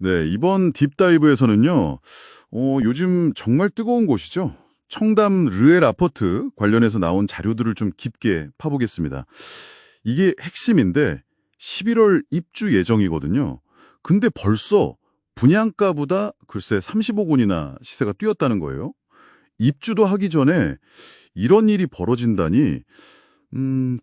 네, 이번 딥다이브에서는요, 요즘 정말 뜨거운 곳이죠. 청담 르엘 아파트 관련해서 나온 자료들을 좀 깊게 파보겠습니다. 이게 핵심인데 11월 입주 예정이거든요. 근데 벌써 분양가보다 글쎄 30억 원이나 시세가 뛰었다는 거예요. 입주도 하기 전에 이런 일이 벌어진다니,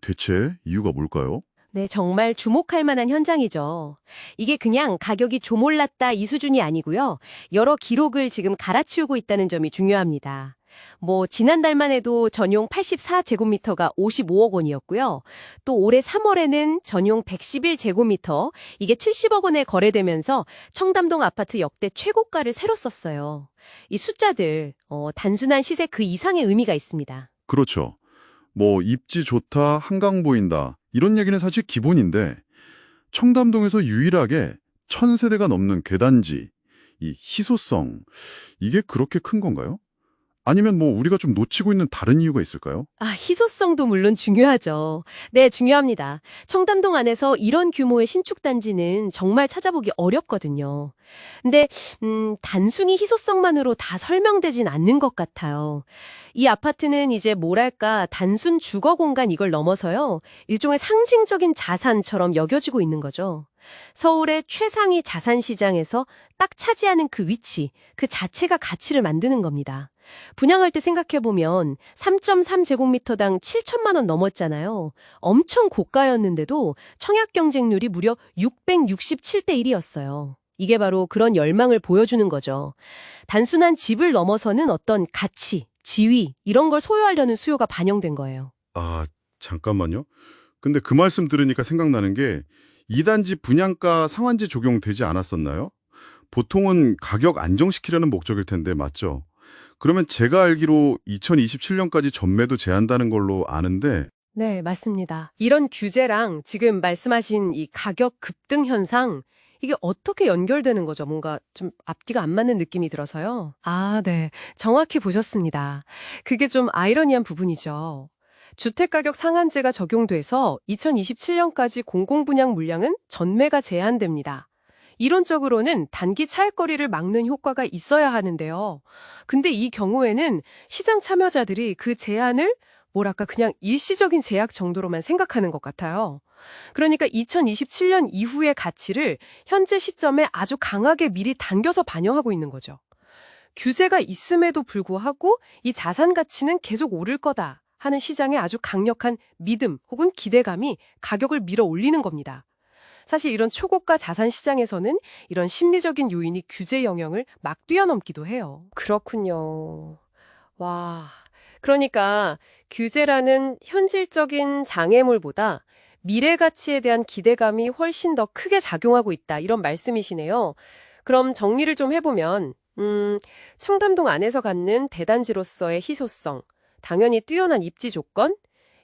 대체 이유가 뭘까요? 네, 정말 주목할 만한 현장이죠. 이게 그냥 가격이 조몰랐다 이 수준이 아니고요. 여러 기록을 지금 갈아치우고 있다는 점이 중요합니다. 지난달만 해도 전용 84제곱미터가 55억 원이었고요. 또 올해 3월에는 전용 111제곱미터, 이게 70억 원에 거래되면서 청담동 아파트 역대 최고가를 새로 썼어요. 이 숫자들, 단순한 시세 그 이상의 의미가 있습니다. 그렇죠. 입지 좋다, 한강 보인다, 이런 얘기는 사실 기본인데, 청담동에서 유일하게 1000세대가 넘는 계단지, 이 희소성, 이게 그렇게 큰 건가요? 아니면 우리가 좀 놓치고 있는 다른 이유가 있을까요? 희소성도 물론 중요하죠. 네, 중요합니다. 청담동 안에서 이런 규모의 신축 단지는 정말 찾아보기 어렵거든요. 근데 단순히 희소성만으로 다 설명되진 않는 것 같아요. 이 아파트는 이제 뭐랄까 단순 주거 공간 이걸 넘어서요. 일종의 상징적인 자산처럼 여겨지고 있는 거죠. 서울의 최상위 자산 시장에서 딱 차지하는 그 위치, 그 자체가 가치를 만드는 겁니다. 분양할 때 생각해보면 3.3제곱미터당 7천만 원 넘었잖아요. 엄청 고가였는데도 청약 경쟁률이 무려 667대 1이었어요. 이게 바로 그런 열망을 보여주는 거죠. 단순한 집을 넘어서는 어떤 가치, 지위, 이런 걸 소유하려는 수요가 반영된 거예요. 아, 잠깐만요. 근데 그 말씀 들으니까 생각나는 게, 2단지 분양가 상한제 적용되지 않았었나요? 보통은 가격 안정시키려는 목적일 텐데 맞죠? 그러면 제가 알기로 2027년까지 전매도 제한다는 걸로 아는데, 네, 맞습니다. 이런 규제랑 지금 말씀하신 이 가격 급등 현상, 이게 어떻게 연결되는 거죠? 뭔가 좀 앞뒤가 안 맞는 느낌이 들어서요. 네. 정확히 보셨습니다. 그게 좀 아이러니한 부분이죠. 주택가격 상한제가 적용돼서 2027년까지 공공분양 물량은 전매가 제한됩니다. 이론적으로는 단기 차익거리를 막는 효과가 있어야 하는데요. 근데 이 경우에는 시장 참여자들이 그 제한을 그냥 일시적인 제약 정도로만 생각하는 것 같아요. 그러니까 2027년 이후의 가치를 현재 시점에 아주 강하게 미리 당겨서 반영하고 있는 거죠. 규제가 있음에도 불구하고 이 자산 가치는 계속 오를 거다 하는 시장의 아주 강력한 믿음 혹은 기대감이 가격을 밀어 올리는 겁니다. 사실 이런 초고가 자산 시장에서는 이런 심리적인 요인이 규제 영역을 막 뛰어넘기도 해요. 그렇군요. 와. 그러니까 규제라는 현실적인 장애물보다 미래 가치에 대한 기대감이 훨씬 더 크게 작용하고 있다. 이런 말씀이시네요. 그럼 정리를 좀 해보면, 청담동 안에서 갖는 대단지로서의 희소성, 당연히 뛰어난 입지 조건,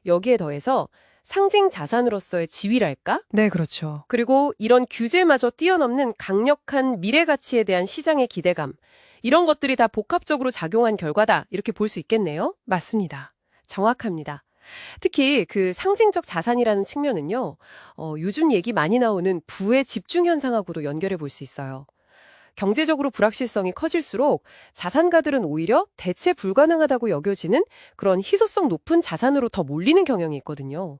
여기에 더해서 상징 자산으로서의 지위랄까? 네, 그렇죠. 그리고 이런 규제마저 뛰어넘는 강력한 미래 가치에 대한 시장의 기대감, 이런 것들이 다 복합적으로 작용한 결과다. 이렇게 볼 수 있겠네요. 맞습니다. 정확합니다. 특히 그 상징적 자산이라는 측면은요, 요즘 얘기 많이 나오는 부의 집중 현상하고도 연결해 볼 수 있어요. 경제적으로 불확실성이 커질수록 자산가들은 오히려 대체 불가능하다고 여겨지는 그런 희소성 높은 자산으로 더 몰리는 경향이 있거든요.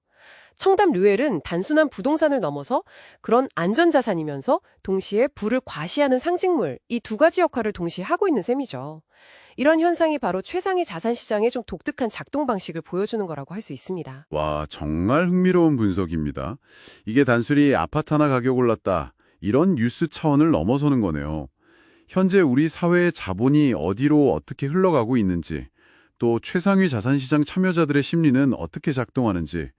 청담 류엘은 단순한 부동산을 넘어서 그런 안전자산이면서 동시에 부를 과시하는 상징물, 이 두 가지 역할을 동시에 하고 있는 셈이죠. 이런 현상이 바로 최상위 자산 시장의 좀 독특한 작동 방식을 보여주는 거라고 할 수 있습니다. 와, 정말 흥미로운 분석입니다. 이게 단순히 아파트 하나 가격 올랐다, 이런 뉴스 차원을 넘어서는 거네요. 현재 우리 사회의 자본이 어디로 어떻게 흘러가고 있는지, 또 최상위 자산시장 참여자들의 심리는 어떻게 작동하는지,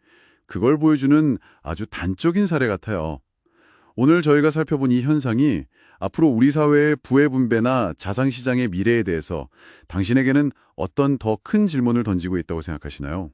그걸 보여주는 아주 단적인 사례 같아요. 오늘 저희가 살펴본 이 현상이 앞으로 우리 사회의 부의 분배나 자산시장의 미래에 대해서 당신에게는 어떤 더 큰 질문을 던지고 있다고 생각하시나요?